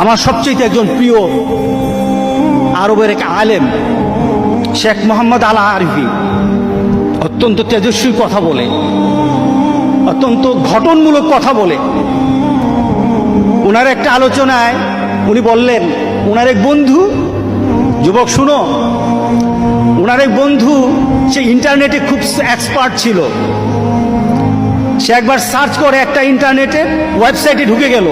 আমার সবচেয়ে একজন প্রিয় আরবের এক আলেম শেখ মোহাম্মদ আল আরিফি অত্যন্ত তেজস্বী কথা বলে, অত্যন্ত ঘটনমূলক কথা বলে। ওনার একটা আলোচনায় উনি বললেন, ওনার এক বন্ধু, যুবক শুনো, ওনার এক বন্ধু সে ইন্টারনেটে খুব এক্সপার্ট ছিল। সে একবার সার্চ করে একটা ইন্টারনেটে ওয়েবসাইটে ঢুকে গেল,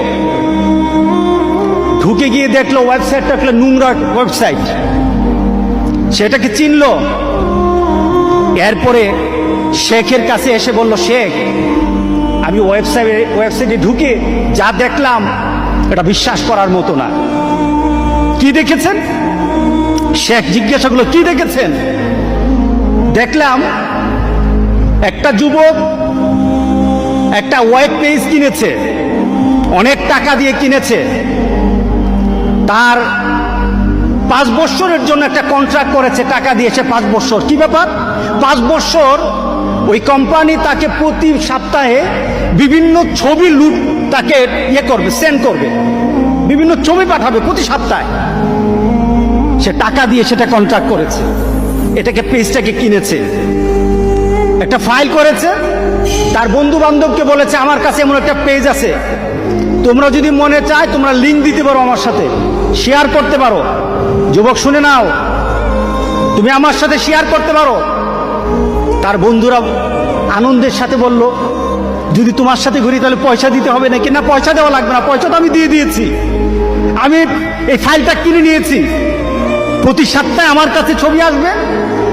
ঢুকে গিয়ে দেখলো ওয়েবসাইটটা একটা নোংরা ওয়েবসাইট, সেটাকে চিনল। এরপরে শেখের কাছে এসে বলল, শেখ আমি ওয়েবসাইটে ঢুকে যা দেখলাম এটা বিশ্বাস করার মতো না। কি দেখেছেন? শেখ জিজ্ঞাসা করলো, কি দেখেছেন? দেখলাম একটা যুবক একটা ওয়েব পেজ কিনেছে, অনেক টাকা দিয়ে কিনেছে। তার 5 বছরের জন্য একটা কন্ট্রাক্ট করেছে, টাকা দিয়েছে 5 বছর। কি ব্যাপার? 5 বছর ওই কোম্পানি তাকে প্রতি সপ্তাহে বিভিন্ন ছবি তাকে করবে, সেন্ড করবে, বিভিন্ন ছবি পাঠাবে প্রতি সপ্তাহে। সে টাকা দিয়ে সেটা কন্ট্রাক্ট করেছে, এটাকে পেজটাকে কিনেছে, একটা ফাইল করেছে। তার বন্ধু বান্ধবকে বলেছে, আমার কাছে এমন একটা পেজ আছে, তোমরা যদি মনে চায় তোমরা লিঙ্ক দিতে পারো, আমার সাথে শেয়ার করতে পারো। যুবক শুনে নাও, তুমি আমার সাথে শেয়ার করতে পারো। তার বন্ধুরা আনন্দের সাথে বলল, যদি তোমার সাথে ঘুরি তাহলে পয়সা দিতে হবে নাকি? না, পয়সা দেওয়া লাগবে না, পয়সা তো আমি দিয়ে দিয়েছি, আমি এই ফাইলটা কিনে নিয়েছি, প্রতি সপ্তাহে আমার কাছে ছবি আসবে,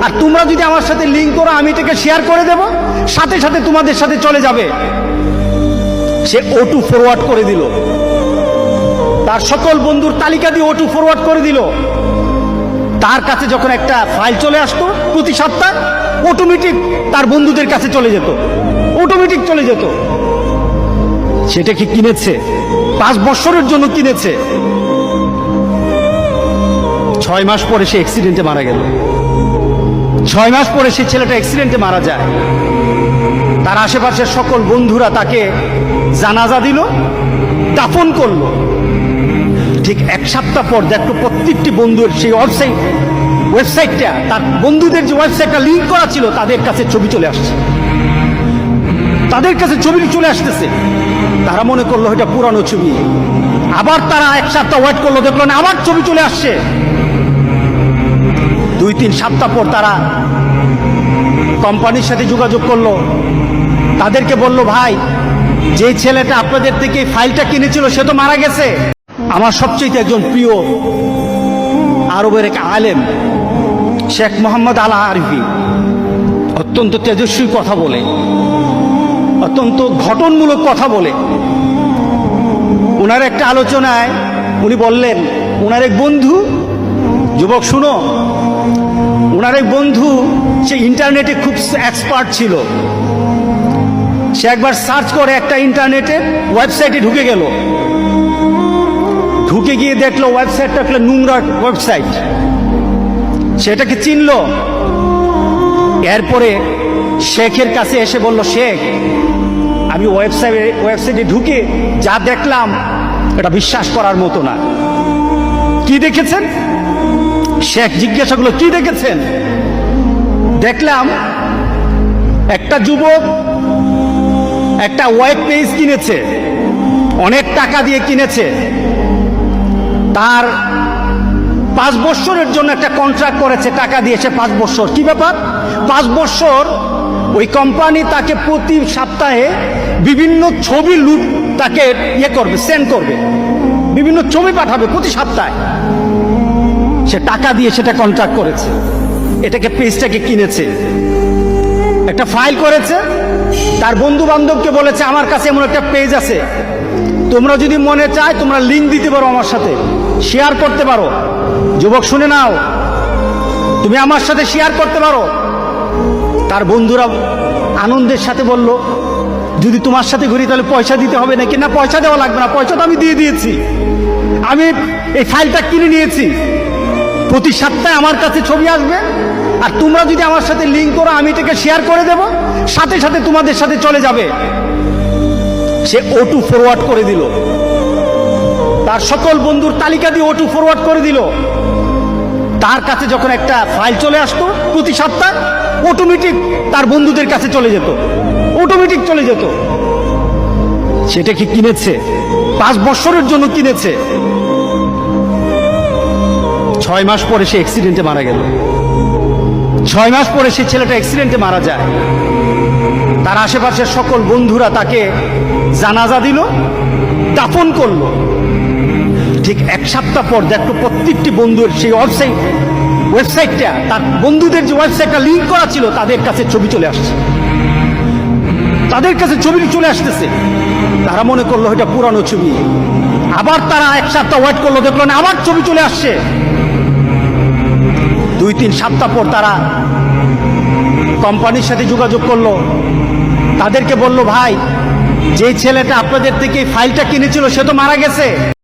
আর তোমরা যদি আমার সাথে লিঙ্ক করো আমি এটাকে শেয়ার করে দেব, সাথে সাথে তোমাদের সাথে চলে যাবে। সে O2 ফরওয়ার্ড করে দিল, তার সকল বন্ধুর তালিকা দিয়ে O2 ফরওয়ার্ড করে দিল। তার কাছে যখন একটা ফাইল চলে আসতো প্রতি সপ্তাহে, অটোমেটিক তার বন্ধুদের কাছে চলে যেত, অটোমেটিক চলে যেত। সেটাকে কিনেছে, 5 বছরের জন্য কিনেছে। 6 মাস পরে সে অ্যাক্সিডেন্টে মারা গেল। 6 মাস পরে সে ছেলেটা অ্যাক্সিডেন্টে মারা যায়। তার আশেপাশের সকল বন্ধুরা তাকে জানাজা দিল, দাফন করলো। ঠিক 1 সপ্তাহ পর দেখলো প্রত্যেকটি বন্ধুর সেই ওয়েবসাইটটা, তার বন্ধুদের যে ওয়েবসাইটটা লিঙ্ক করা ছিল, তাদের কাছে ছবি চলে আসছে, তাদের কাছে ছবি চলে আসতেছে। তারা মনে করলো এটা পুরানো ছবি। আবার তারা 1 সপ্তাহ ওয়েট করলো, দেখলো না, আবার ছবি চলে আসছে। 2-3 সপ্তাহ পর তারা কোম্পানির সাথে যোগাযোগ করলো, তাদেরকে বলল, ভাই যে ছেলেটা আপনাদের থেকে ফাইলটা কিনেছিল সে তো মারা গেছে। আমার সবচেয়ে একজন প্রিয় আরবের এক আলেম শেখ মোহাম্মদ আল আরিফি অত্যন্ত তেজস্বী কথা বলে, অত্যন্ত ঘটনমূলক কথা বলে। ওনার একটা আলোচনায় উনি বললেন, ওনার এক বন্ধু, যুবক শুনো, ওনার এক বন্ধু সে ইন্টারনেটে খুব এক্সপার্ট ছিল। সে একবার সার্চ করে একটা ইন্টারনেটে ওয়েবসাইটে ঢুকে গেল, ঢুকে গিয়ে দেখলো ওয়েবসাইটটা একটা নোংরা ওয়েবসাইট, সেটাকে চিনল। এরপরে শেখের কাছে এসে বলল, শেখ আমি ওয়েবসাইটে ঢুকে যা দেখলাম এটা বিশ্বাস করার মতো না। কি দেখেছেন? শেখ জিজ্ঞাসা করলো, কি দেখেছেন? দেখলাম একটা যুবক একটা ওয়েব পেজ কিনেছে, অনেক টাকা দিয়ে কিনেছে। তার 5 বছরের জন্য একটা কন্ট্রাক্ট করেছে, টাকা দিয়েছে 5 বছর। কি ব্যাপার? 5 বছর ওই কোম্পানি তাকে প্রতি সপ্তাহে বিভিন্ন ছবি তাকে করবে, সেন্ড করবে, বিভিন্ন ছবি পাঠাবে প্রতি সপ্তাহে। সে টাকা দিয়ে সেটা কন্ট্রাক্ট করেছে, এটাকে পেজটাকে কিনেছে, একটা ফাইল করেছে। তার বন্ধু বান্ধবকে বলেছে, আমার কাছে এমন একটা পেজ আছে, তোমরা যদি মনে চায় তোমরা লিঙ্ক দিতে পারো, আমার সাথে শেয়ার করতে পারো। যুবক শুনে নাও, তুমি আমার সাথে শেয়ার করতে পারো। তার বন্ধুরা আনন্দের সাথে বলল, যদি তোমার সাথে ঘুরি তাহলে পয়সা দিতে হবে নাকি? না, পয়সা দেওয়া লাগবে না, পয়সা তো আমি দিয়ে দিয়েছি, আমি এই ফাইলটা কিনে নিয়েছি, প্রতি সপ্তাহে আমার কাছে ছবি আসবে, আর তোমরা যদি আমার সাথে লিঙ্ক করো আমি এটাকে শেয়ার করে দেব, সাথে সাথে তোমাদের সাথে চলে যাবে। সে O2 ফরওয়ার্ড করে দিল, তার সকল বন্ধুর তালিকা দিয়ে ওটু ফরওয়ার্ড করে দিল। তার কাছে যখন একটা ফাইল চলে আসতো প্রতি সপ্তাহ, অটোমেটিক তার বন্ধুদের কাছে চলে যেত, অটোমেটিক চলে যেত। সেটা কি কিনেছে? 5 বছরের জন্য কিনেছে। 6 মাস পরে সে অ্যাক্সিডেন্টে মারা গেল। 6 মাস পরে সে ছেলেটা অ্যাক্সিডেন্টে মারা যায়। তার আশেপাশের সকল বন্ধুরা তাকে জানাজা দিল, দাফন করলো। ঠিক 1 সপ্তাহ পর দেখলো প্রত্যেকটি বন্ধুর সেই ওয়েবসাইটটা, তার বন্ধুদের যে ওয়েবসাইটটা লিঙ্ক করা ছিল, তাদের কাছে ছবি চলে আসছে, তাদের কাছে ছবি চলে আসতেছে। তারা মনে করলো এটা পুরানো ছবি। আবার তারা 1 সপ্তাহ ওয়েট করলো, দেখলো না, আবার ছবি চলে আসছে। 2-3 সপ্তাহ পর তারা কোম্পানির সাথে যোগাযোগ করলো, তাদেরকে বলল, ভাই, যে ছেলেটা আপনাদের থেকে ফাইলটা কিনেছিল সে তো মারা গেছে।